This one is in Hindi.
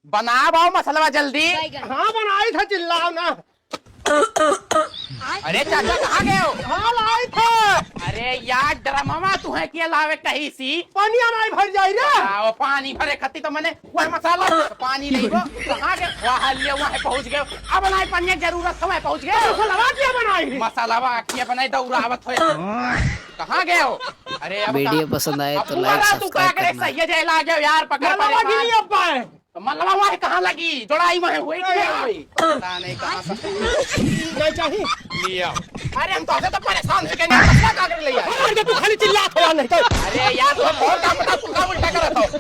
बना भाव मसलवा जल्दी। हाँ बनाई था, चिल्लाओ ना। अरे चाचा कहाँ गए हो? हाँ लाई था। अरे यार ड्रामा तू है कि लावे कहीं सी पानी हमारी भर जाई रे। आओ पानी भरे खत्ती तो मैंने वह मसाला तो पानी नहीं वो कहाँ गए? वहाँ लिए वहाँ पहुँच गए। अब नहीं पानी की जरूरत है, पहुँच गए। मसाला क्या बनाई? मसाला वाकिया बनाई दौड़ावत हो। कहाँ गए हो? अरे अब वीडियो पसंद आए तो अब लाइक तुम्हारा तू सब्सक्राइब क्या करे? करना। सही जय लागे यार पकड़ मलवा की नहीं अब पाए। तो मलबा वहाँ कहाँ लगी? जोड़ाई वहाँ हुई कि नहीं हुई? पता नहीं कहाँ से नहीं चाहिए। लिया। अरे हम तो तो परेशान से कहने मसला कागज ले आए। तू खाली चिल्ला था नहीं तो। अरे यार तू बहुत काम बता, तू क्या उल्टा करत हो?